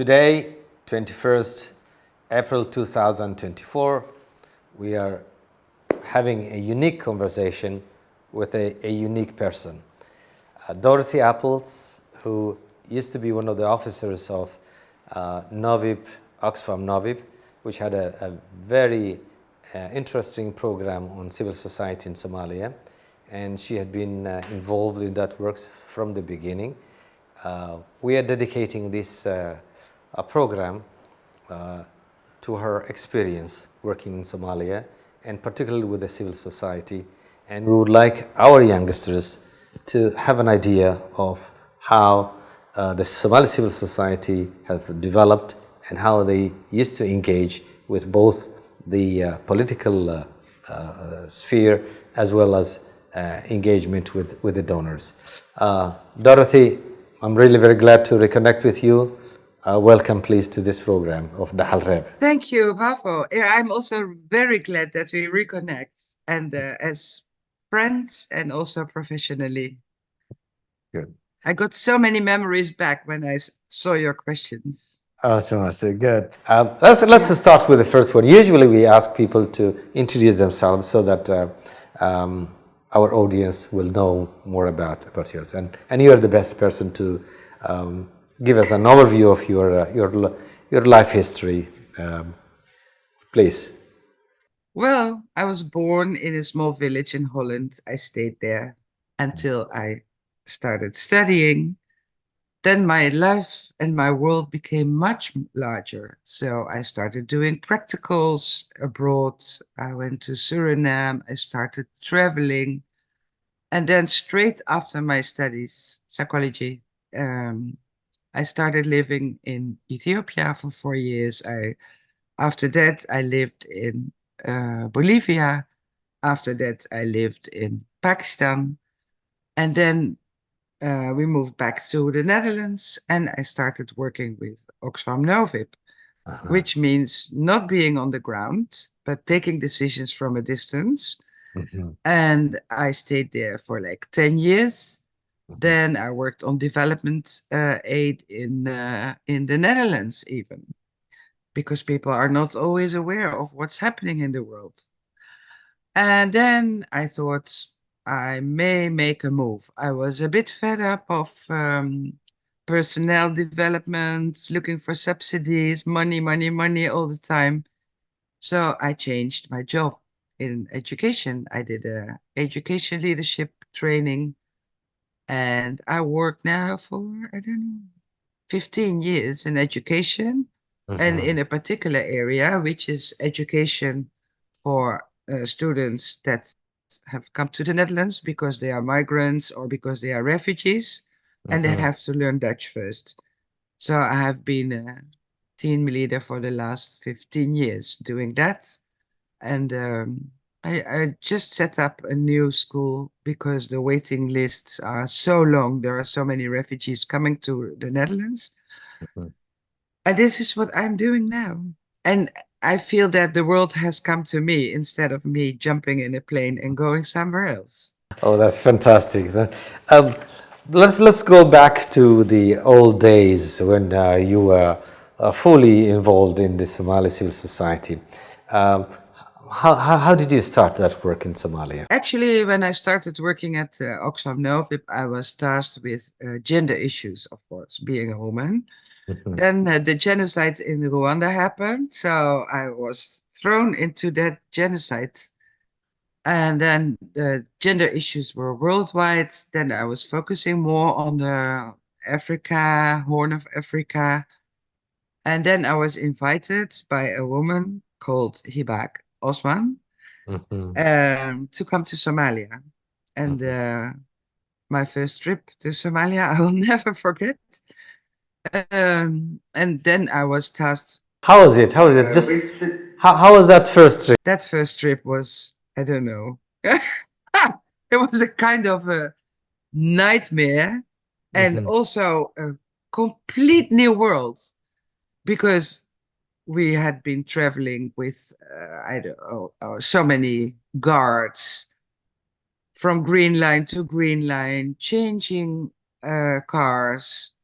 Today, 21st April 2024, we are having a unique conversation with a unique person. Dorethe Appels, who used to be one of the officers of Novib, Oxfam Novib, which had a very interesting program on civil society in Somalia, and she had been involved in that work from the beginning. We are dedicating this program to her experience working in Somalia, and particularly with the civil society. And we would like our youngsters to have an idea of how the Somali civil society have developed and how they used to engage with both the political sphere as well as engagement with the donors. Dorethe, I'm really very glad to reconnect with you. Welcome, please, to this program of Dhaxalreeb. Thank you, Bafo. Yeah, I'm also very glad that we reconnect, and as friends and also professionally. Good. I got so many memories back when I saw your questions. Oh, so much good. Let's start with the first one. Usually, we ask people to introduce themselves so that our audience will know more about yours. And you are the best person to give us an overview of your life history, please. Well, I was born in a small village in Holland. I stayed there until I started studying. Then my life and my world became much larger. So I started doing practicals abroad. I went to Suriname. I started traveling. And then straight after my studies, psychology, I started living in Ethiopia for 4 years. After that, I lived in Bolivia. After that, I lived in Pakistan. And then we moved back to the Netherlands, and I started working with Oxfam Novib, which means not being on the ground, but taking decisions from a distance. And I stayed there for like 10 years. Then I worked on development aid in the Netherlands even, because people are not always aware of what's happening in the world. And then I thought I may make a move. I was a bit fed up of personnel development, looking for subsidies, money, money, money all the time. So I changed my job in education. I did a education leadership training, and I work now for, I don't know, 15 years in education, and in a particular area, which is education for students that have come to the Netherlands because they are migrants or because they are refugees, and they have to learn Dutch first. So I have been a team leader for the last 15 years doing that. And I just set up a new school because the waiting lists are so long. There are so many refugees coming to the Netherlands. And this is what I'm doing now. And I feel that the world has come to me instead of me jumping in a plane and going somewhere else. Oh, that's fantastic. Let's go back to the old days when you were fully involved in the Somali civil society. How did you start that work in Somalia? Actually, when I started working at Oxfam Novib, I was tasked with gender issues, of course, being a woman. Then the genocide in Rwanda happened, so I was thrown into that genocide. And then the gender issues were worldwide. Then I was focusing more on the Africa, Horn of Africa. And then I was invited by a woman called Hibak Osman to come to Somalia. And my first trip to Somalia, I will never forget. And then I was tasked. How was it? How was it? Just how was that first trip? That first trip was, I don't know. It was a kind of a nightmare and also a complete new world, because we had been traveling with, I don't know, so many guards from green line to green line, changing cars,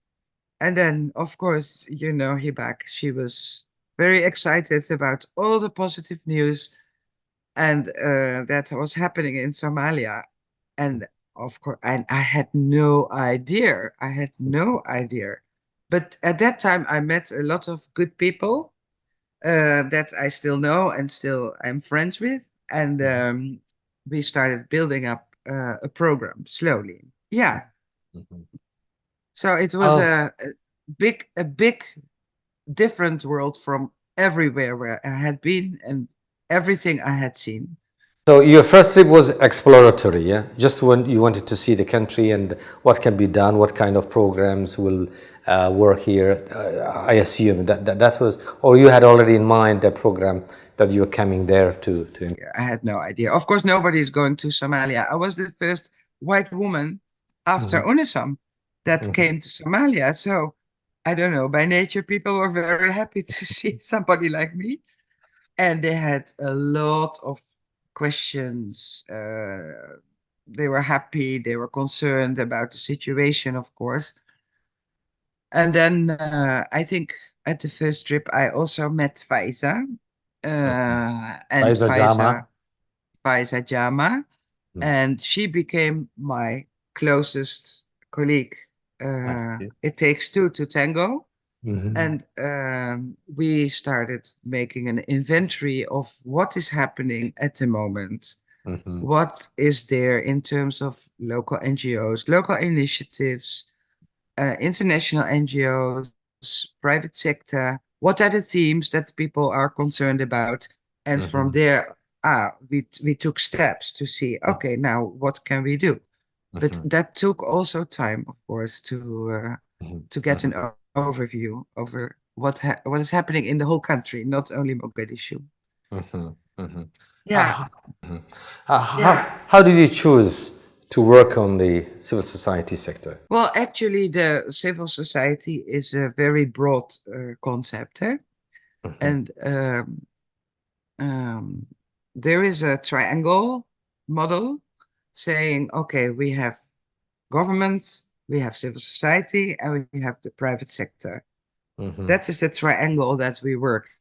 And then, of course, you know, Hibak, she was very excited about all the positive news and that was happening in Somalia. And of course, and I had no idea. I had no idea. But at that time, I met a lot of good people that I still know and still I'm friends with. And we started building up a program slowly. Yeah. Mhm. So it was Oh, a big different world from everywhere where I had been and everything I had seen. so your first trip was exploratory, yeah? Just when you wanted to see the country and what can be done, what kind of programs will work here. I assume that was, or you had already in mind a program that you were coming there to. I had no idea. Of course, nobody is going to Somalia. I was the first white woman after Mhm, UNISOM that mhm, came to Somalia. So I don't know, by nature, people were very happy to see somebody like me. And they had a lot of questions. They were happy, they were concerned about the situation, of course. And then I think at the first trip, I also met Faiza. mhm. And Faiza Jama. Faiza Jama, Mm, and she became my closest colleague. I see. It takes two to tango. Mhm, And we started making an inventory of what is happening at the moment. mhm, What is there in terms of local NGOs, local initiatives, international NGOs, private sector? What are the themes that people are concerned about? And from mhm, there, we took steps to see, okay, now what can we do? But mhm, that took also time, of course, mhm, to get an mhm, overview over what is happening in the whole country, not only Mogadishu. mhm, mhm. Yeah, Uh, mhm. How did you choose to work on the civil society sector? well, actually, the civil society is a very broad concept, eh? Mhm, And um, there is a triangle model saying, okay, we have government, we have civil society, and we have the private sector. mhm, That is the triangle that we worked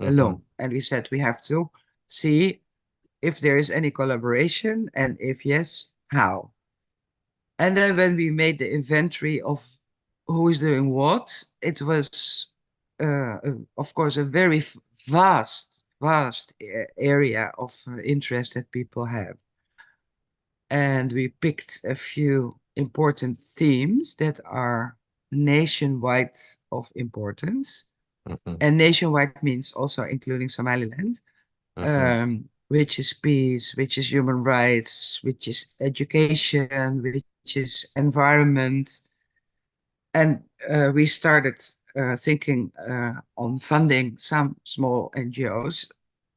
along. mhm, And we said we have to see if there is any collaboration, and if yes, how. And then when we made the inventory of who is doing what, it was, of course, a very vast area of interest that people have. And we picked a few important themes that are nationwide of importance. mhm, And nationwide means also including Somaliland, mhm, which is peace, which is human rights, which is education, which is environment. And we started thinking on funding some small NGOs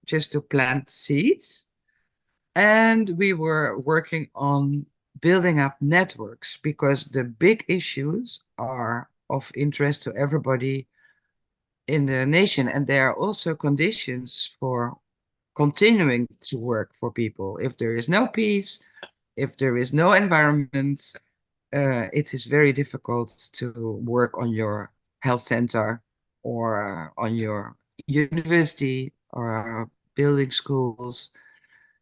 just to plant seeds. And we were working on building up networks because the big issues are of interest to everybody in the nation. And there are also conditions for continuing to work for people. If there is no peace, if there is no environment, it is very difficult to work on your health center or on your university or building schools.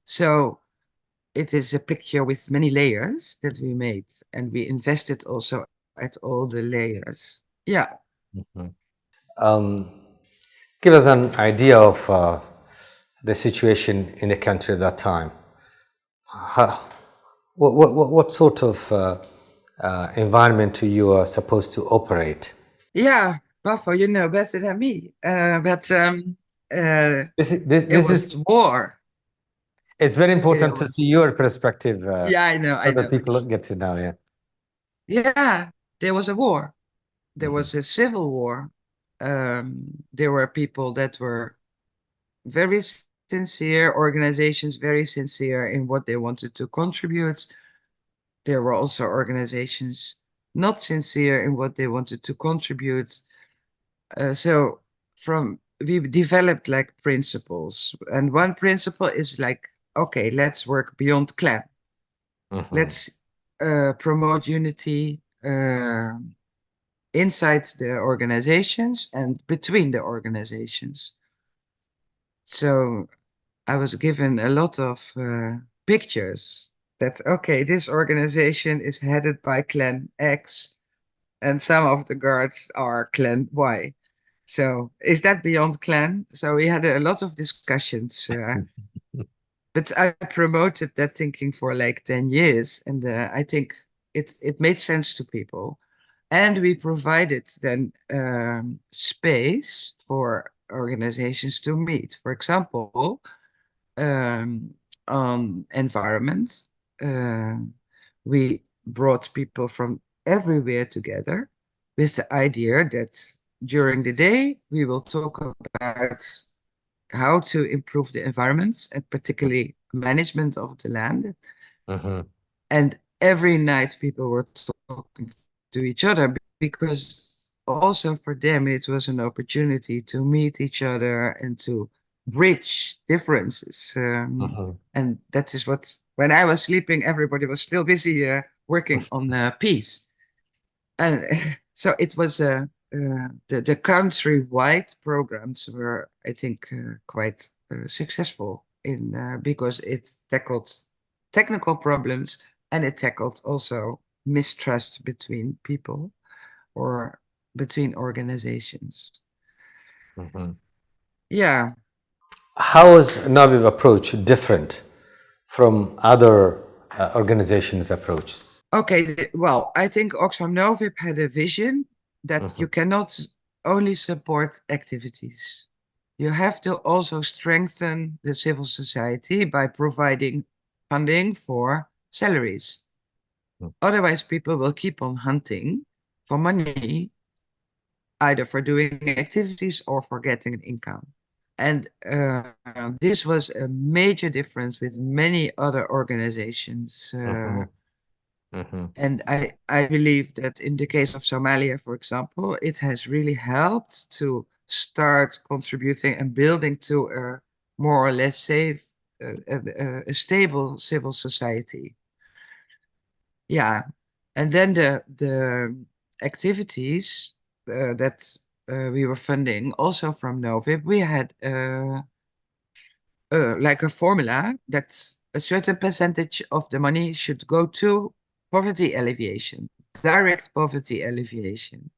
So it is a picture with many layers that we made, and we invested also at all the layers. Yeah. mhm. Um, Give us an idea of the situation in the country at that time. How, what sort of environment you are supposed to operate? Yeah, Buffo, you know better than me. But uh, This is, it this was is war. it's very It important to see was, your perspective yeah, I know, so I that know. people get to know. Yeah. Yeah, there was a war. There Mhm, was a civil war. There were people that were very sincere, organizations very sincere in what they wanted to contribute. There were also organizations not sincere in what they wanted to contribute. So from we developed like principles, and one principle is like, okay, let's work beyond clan. mhm, Let's promote unity. inside the organizations and between the organizations. So I was given a lot of pictures that, okay, this organization is headed by Clan X, and some of the guards are Clan Y. So is that beyond clan? So we had a lot of discussions, but I promoted that thinking for like 10 years, and I think it made sense to people. And we provided then space for organizations to meet. For example, um, on environment, uh, we brought people from everywhere together with the idea that during the day we will talk about how to improve the environments and particularly management of the land. Mhm. And every night people were talking to each other because also for them it was an opportunity to meet each other and to bridge differences. Mhm. And that is what, when I was sleeping, everybody was still busy working on peace. And so it was the countrywide programs were, I think, quite successful in because it tackled technical problems and it tackled also mistrust between people or between organizations. Mhm. Yeah. How is Naviv approach different from other organizations' approaches? Okay. Well, I think Oxfam Novib had a vision that you Mhm. cannot only support activities. You have to also strengthen the civil society by providing funding for salaries. Otherwise, people will keep on hunting for money, either for doing activities or for getting an income. And this was a major difference with many other organizations. Mhm. Mhm. And I believe that in the case of Somalia, for example, it has really helped to start contributing and building to a more or less safe, a stable civil society. Yeah. And then the activities that we were funding also from Novib, we had like a formula that a certain percentage of the money should go to poverty alleviation, direct poverty alleviation,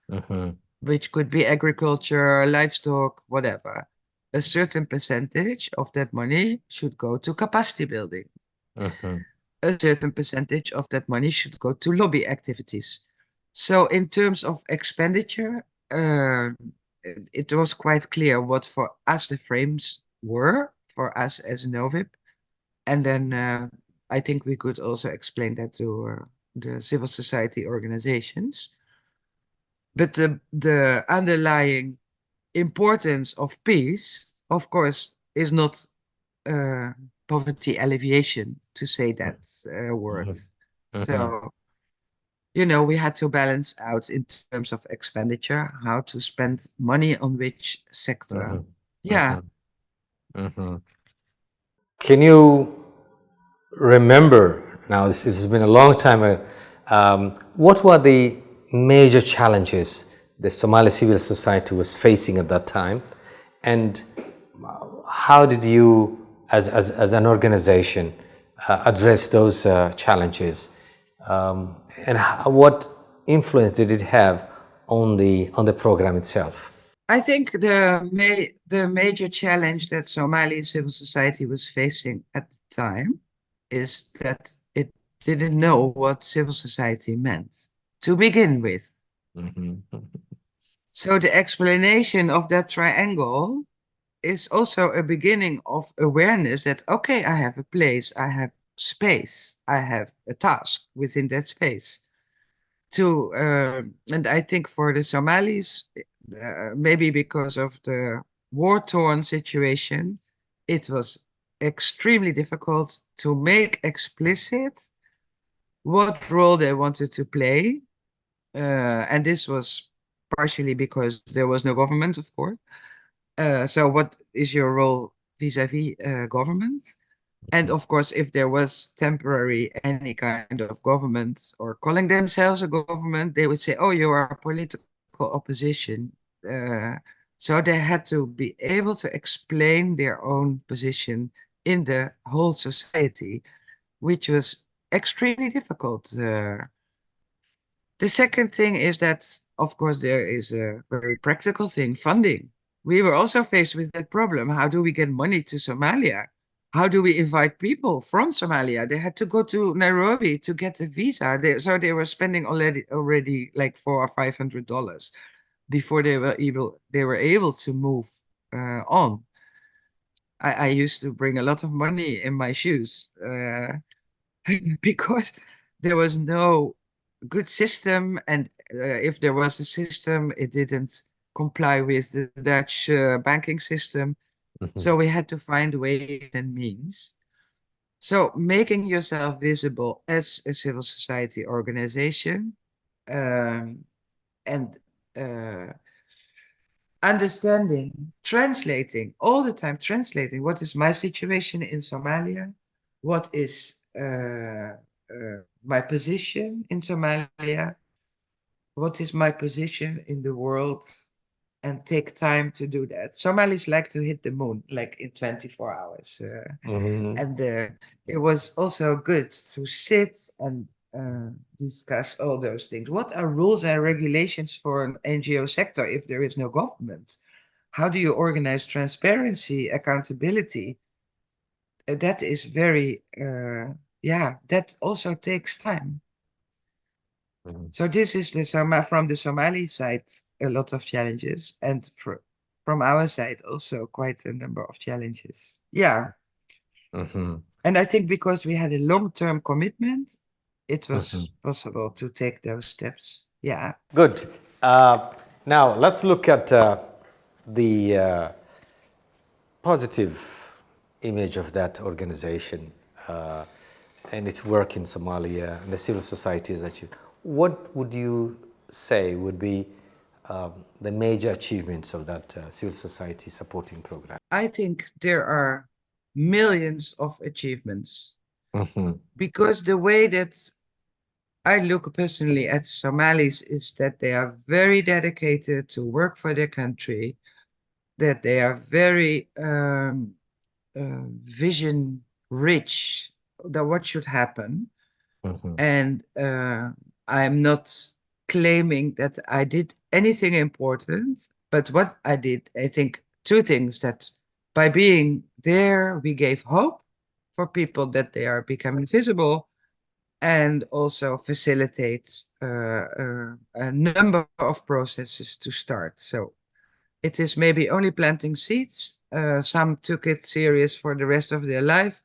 Mhm. which could be agriculture, livestock, whatever. A certain percentage of that money should go to capacity building. Mhm. A certain percentage of that money should go to lobby activities. So, in terms of expenditure, it was quite clear what for us the frames were for us as Novib. And then I think we could also explain that to the civil society organizations. But the underlying importance of peace, of course, is not uh, poverty alleviation, to say that word. Mhm. Mhm. So, we had to balance out in terms of expenditure, how to spend money on which sector. Mhm. Yeah. Mhm. Mhm. Can you remember now? This has been a long time. What were the major challenges the Somali civil society was facing at that time, and how did you, as an organization, address those challenges, and what influence did it have on the program itself? I think the major challenge that Somali civil society was facing at the time is that it didn't know what civil society meant to begin with. Mhm. So the explanation of that triangle is also a beginning of awareness that, okay, I have a place, I have space, I have a task within that space. And I think for the Somalis, maybe because of the war-torn situation, it was extremely difficult to make explicit what role they wanted to play. And this was partially because there was no government, of course. So what is your role vis-a-vis government? And of course, if there was temporary any kind of government or calling themselves a government, they would say, oh, you are a political opposition. Uh, so they had to be able to explain their own position in the whole society, which was extremely difficult. The second thing is that, of course, there is a very practical thing, funding. We were also faced with that problem. How do we get money to Somalia? How do we invite people from Somalia? They had to go to Nairobi to get a visa. So they were spending already like $400 or $500 before they were able to move on. I used to bring a lot of money in my shoes because there was no good system, and if there was a system, it didn't comply with the Dutch banking system. So we had to find ways and means. So making yourself visible as a civil society organization, um, and uh, understanding, translating all the time, translating what is my situation in Somalia, what is my position in Somalia, what is my position in the world, and take time to do that. Somalis like to hit the moon like in 24 hours. And it was also good to sit and discuss all those things. What are rules and regulations for an NGO sector if there is no government? How do you organize transparency, accountability? That is very, that also takes time. So this is from the Somali side, a lot of challenges, and from our side also quite a number of challenges. Yeah. And I think because we had a long-term commitment, it was possible to take those steps. Yeah. Good. Now let's look at the positive image of that organization and its work in Somalia and the civil societies that you. What would you say would be the major achievements of that civil society supporting program? I think there are millions of achievements because the way that I look personally at Somalis is that they are very dedicated to work for their country, that they are very vision rich, that what should happen. And I'm not claiming that I did anything important, but what I did, I think two things: that by being there, we gave hope for people that they are becoming visible, and also facilitates a number of processes to start. So it is maybe only planting seeds. Some took it serious for the rest of their life.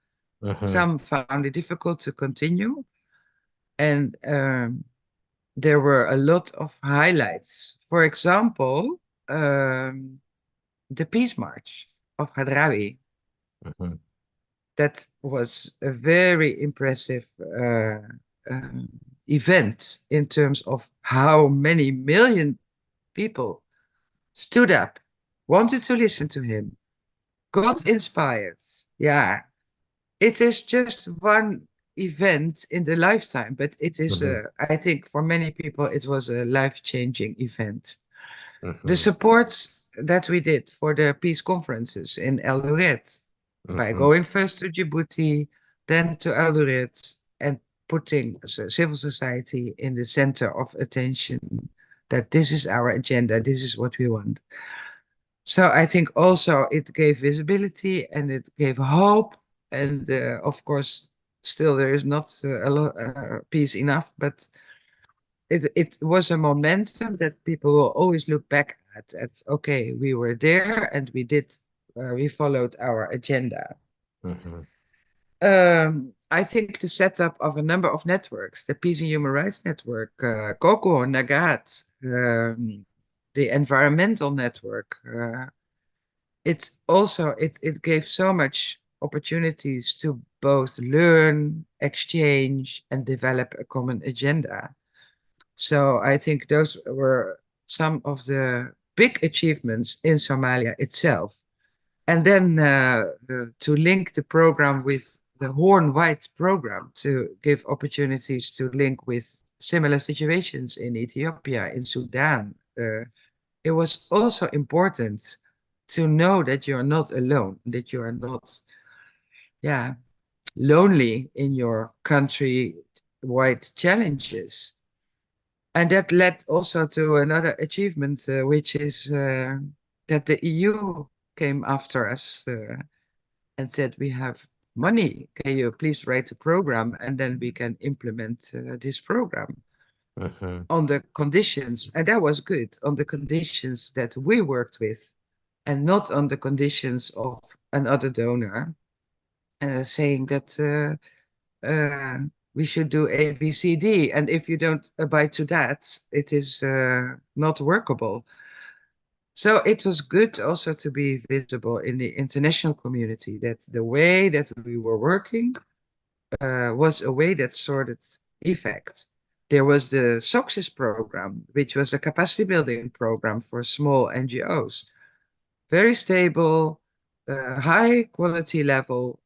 Some found it difficult to continue. And there were a lot of highlights. For example, the Peace March of Hadrawi. That was a very impressive event in terms of how many million people stood up, wanted to listen to him, got inspired. Yeah, it is just one event in the lifetime, but it is, I think for many people, it was a life-changing event. The support that we did for the peace conferences in Eldoret, by going first to Djibouti, then to Eldoret, and putting civil society in the center of attention, that this is our agenda, this is what we want. So I think also it gave visibility and it gave hope. And of course, still there is not a lot peace enough, but it was a momentum that people will always look back at okay, we were there and we followed our agenda. I think the setup of a number of networks, the Peace and Human Rights Network, COCO, Nagat, the environmental network, it gave so much opportunities to both learn, exchange, and develop a common agenda. So I think those were some of the big achievements in Somalia itself. And then to link the program with the Horn White program to give opportunities to link with similar situations in Ethiopia, in Sudan. It was also important to know that you're not alone, that you are not, yeah, lonely in your country-wide challenges. And that led also to another achievement, which is that the EU came after us and said, we have money. Can you please write a program and then we can implement this program on the conditions. And that was good, on the conditions that we worked with and not on the conditions of another donor saying that we should do A, B, C, D. And if you don't abide to that, it is not workable. So it was good also to be visible in the international community, that the way that we were working was a way that sorted effect. There was the SOCSIS program, which was a capacity building program for small NGOs. Very stable, high quality level,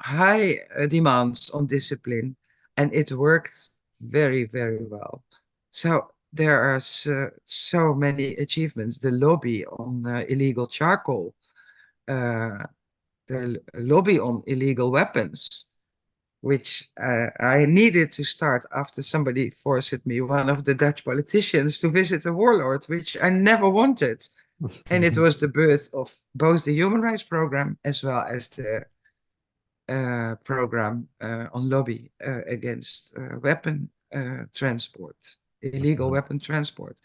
high demands on discipline, and it worked very, very well. So there are so many achievements. The lobby on illegal charcoal, the lobby on illegal weapons, which I needed to start after somebody forced me, one of the Dutch politicians, to visit a warlord, which I never wanted. And it was the birth of both the human rights program as well as the program on lobby against weapon transport, illegal weapon transport.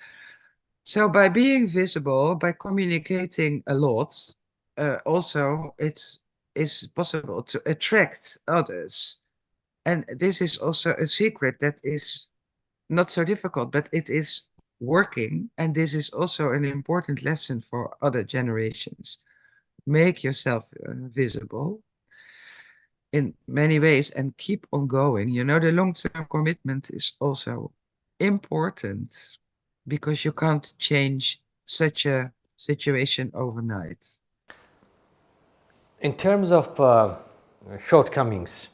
So by being visible, by communicating a lot, also it's possible to attract others. And this is also a secret that is not so difficult, but it is working. And this is also an important lesson for other generations. Make yourself visible in many ways and keep on going. You know, the long-term commitment is also important because you can't change such a situation overnight. In terms of shortcomings,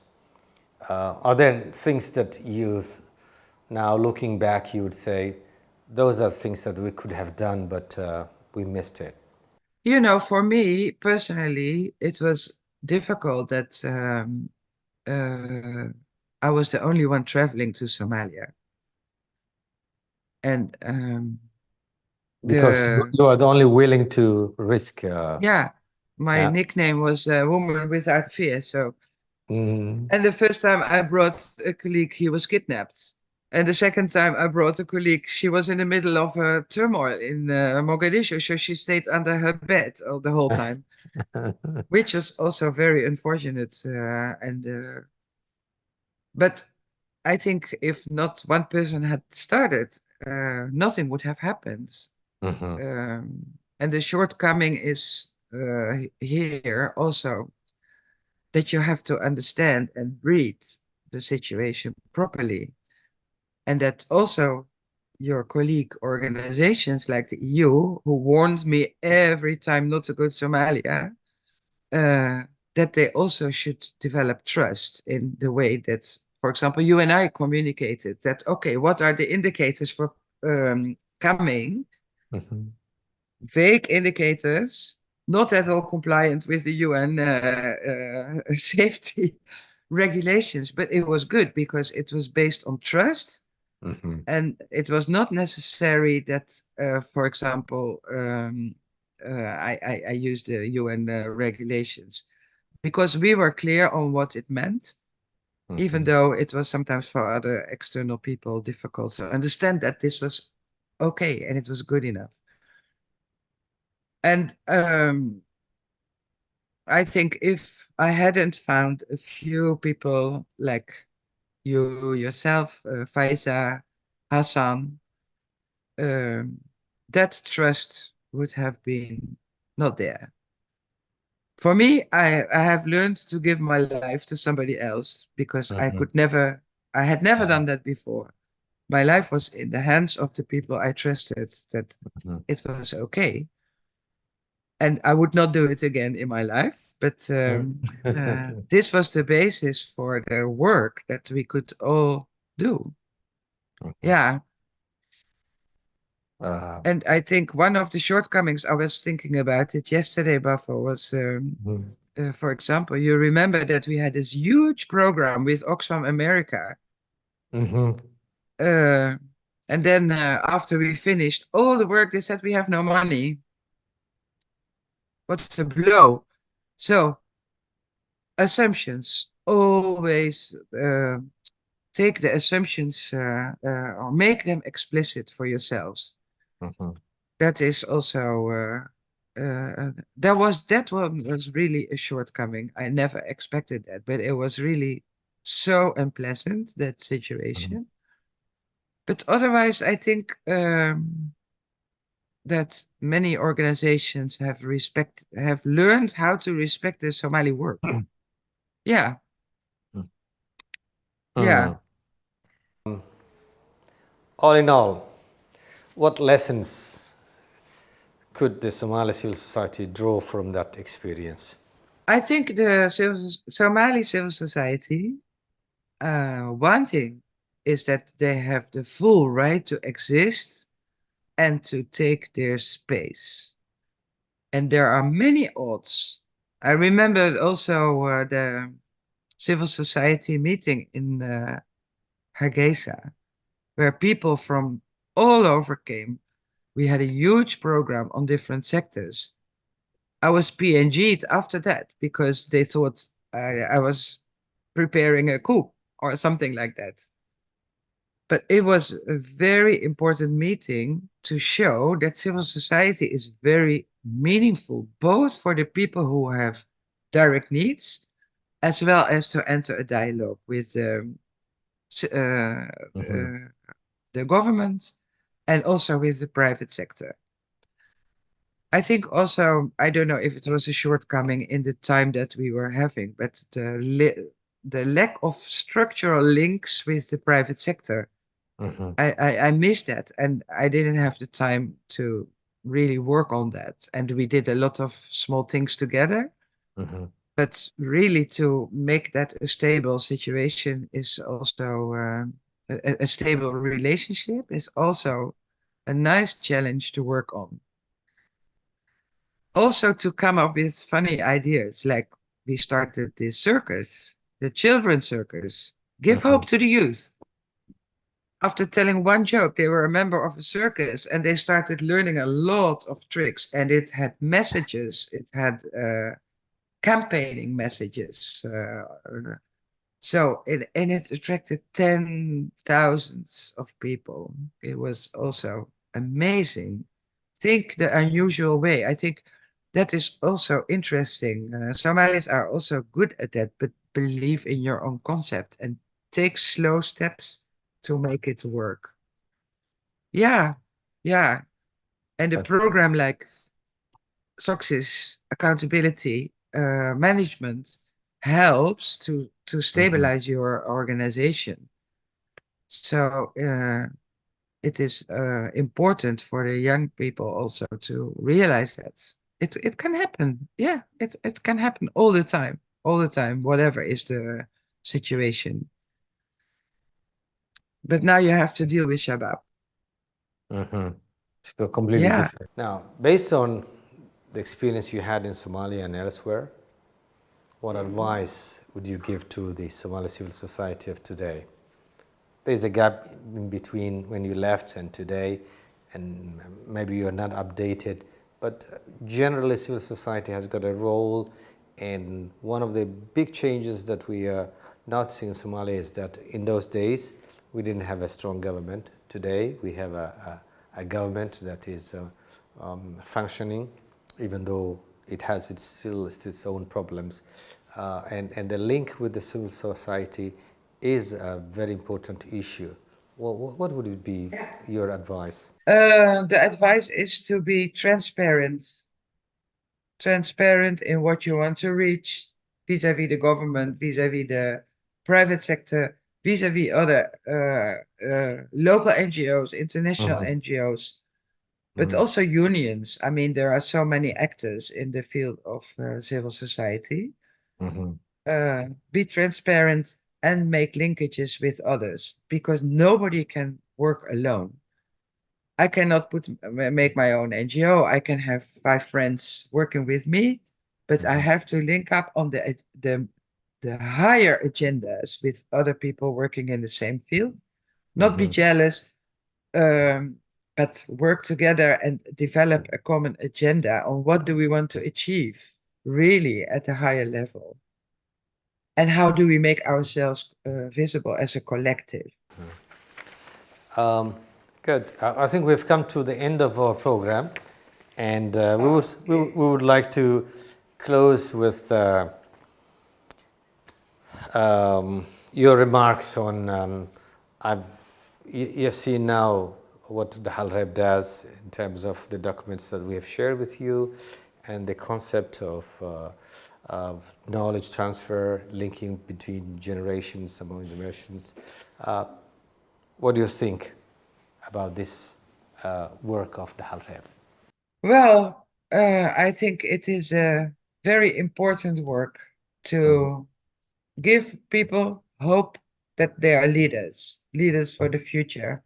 are there things that you've now looking back you would say those are things that we could have done but we missed it? You know, for me personally, it was difficult that I was the only one traveling to Somalia. And Because you are the only willing to risk. Yeah, my Yeah. nickname was Woman Without Fear. So, Mhm. and the first time I brought a colleague, he was kidnapped. And the second time I brought a colleague, she was in the middle of a turmoil in Mogadishu, so she stayed under her bed all the whole time, which was also very unfortunate. But I think if not one person had started, nothing would have happened. And the shortcoming is here also that you have to understand and read the situation properly. And that also your colleague organizations like the EU, who warned me every time not to go to Somalia, that they also should develop trust in the way that, for example, you and I communicated that, okay, what are the indicators for coming? Vague indicators, not at all compliant with the UN safety regulations, but it was good because it was based on trust. And it was not necessary that, for example, I used the UN regulations because we were clear on what it meant, even though it was sometimes for other external people difficult to understand that this was okay and it was good enough. And I think if I hadn't found a few people like you yourself, Faiza, Hassan, that trust would have been not there. For me, I have learned to give my life to somebody else because I had never done that before. My life was in the hands of the people I trusted that it was okay. And I would not do it again in my life, but this was the basis for the work that we could all do. Yeah. And I think one of the shortcomings, I was thinking about it yesterday, Buffalo, was, for example, you remember that we had this huge program with Oxfam America. And then after we finished all the work, they said we have no money. What a blow. So assumptions, always take the assumptions or make them explicit for yourselves. That is also that one was really a shortcoming. I never expected that, but it was really so unpleasant, that situation. But otherwise, I think that many organizations have learned how to respect the Somali work. Yeah. Yeah. All in all, what lessons could the Somali civil society draw from that experience? I think the Somali civil society, one thing is that they have the full right to exist and to take their space. And there are many odds. I remember also the civil society meeting in Hargeisa, where people from all over came. We had a huge program on different sectors. I was PNG'd after that because they thought I was preparing a coup or something like that. But it was a very important meeting to show that civil society is very meaningful, both for the people who have direct needs, as well as to enter a dialogue with the government and also with the private sector. I think also, I don't know if it was a shortcoming in the time that we were having, but the lack of structural links with the private sector, I missed that, and I didn't have the time to really work on that. And we did a lot of small things together, but really to make that a stable situation is also a stable relationship is also a nice challenge to work on. Also to come up with funny ideas, like we started this circus, the children's circus, give hope to the youth. After telling one joke, they were a member of a circus and they started learning a lot of tricks, and it had messages, it had campaigning messages. And it attracted 10,000s of people. It was also amazing. Think the unusual way. I think that is also interesting. Somalis are also good at that, but believe in your own concept and take slow steps to make it work. Yeah, yeah. And a program like success, accountability, management helps to stabilize your organization. So it is important for the young people also to realize that it can happen. Yeah, it can happen all the time, whatever is the situation. But now you have to deal with Shabab. It's completely different. Now, based on the experience you had in Somalia and elsewhere, what advice would you give to the Somali civil society of today? There's a gap in between when you left and today, and maybe you're not updated, but generally civil society has got a role, and one of the big changes that we are noticing in Somalia is that in those days we didn't have a strong government. Today we have a government that is functioning, even though it has its own problems. And the link with the civil society is a very important issue. What would it be your advice? The advice is to be transparent in what you want to reach vis-a-vis the government, vis-a-vis the private sector, vis-a-vis other local NGOs, international NGOs. but also unions. I mean, there are so many actors in the field of civil society. Be transparent and make linkages with others, because nobody can work alone. I cannot make my own NGO. I can have 5 friends working with me, but I have to link up on the higher agendas with other people working in the same field. Not be jealous, but work together and develop a common agenda on what do we want to achieve really at a higher level. And how do we make ourselves visible as a collective? Good. I think we've come to the end of our program, and we would like to close with your remarks on. You have seen now what Dhaxalreeb does in terms of the documents that we have shared with you, and the concept of knowledge transfer, linking between generations, among generations. What do you think about this work of Dhaxalreeb? Well, I think it is a very important work to give people hope that they are leaders for the future.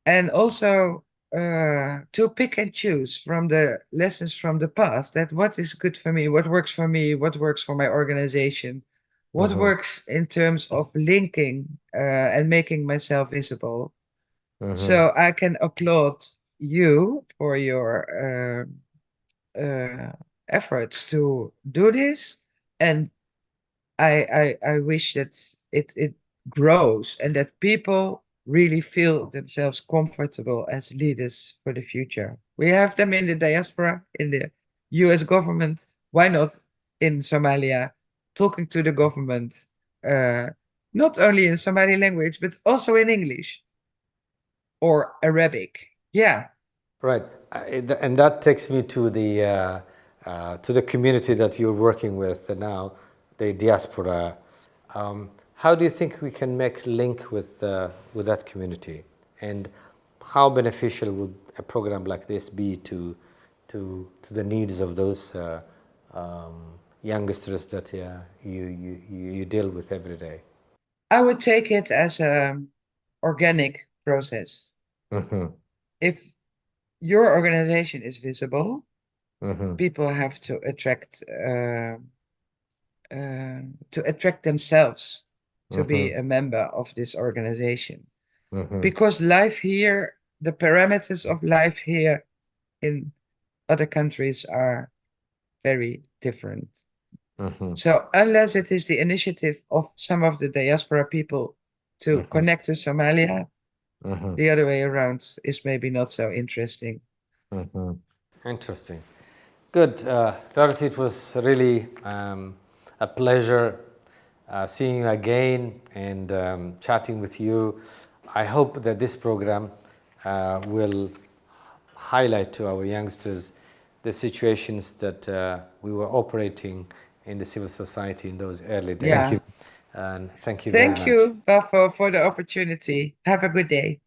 And also to pick and choose from the lessons from the past, that what is good for me, what works for me, what works for my organization, what works in terms of linking and making myself visible. So I can applaud you for your efforts to do this, and I wish that it grows and that people really feel themselves comfortable as leaders for the future. We have them in the diaspora, in the US government. Why not in Somalia, talking to the government, not only in Somali language, but also in English or Arabic. Yeah. Right. And that takes me to the community that you're working with now, the diaspora. How do you think we can make link with that community, and how beneficial would a program like this be to the needs of those youngsters that you deal with every day? I would take it as an organic process. If your organization is visible, people have to attract themselves to be a member of this organization. Because life here, the parameters of life here in other countries are very different. So unless it is the initiative of some of the diaspora people to connect to Somalia, the other way around is maybe not so interesting. Interesting. Good. Dorethe, it was really a pleasure seeing you again and chatting with you. I hope that this program will highlight to our youngsters the situations that we were operating in the civil society in those early days. Yeah. And thank you very much. Thank you, Bafo, for the opportunity. Have a good day.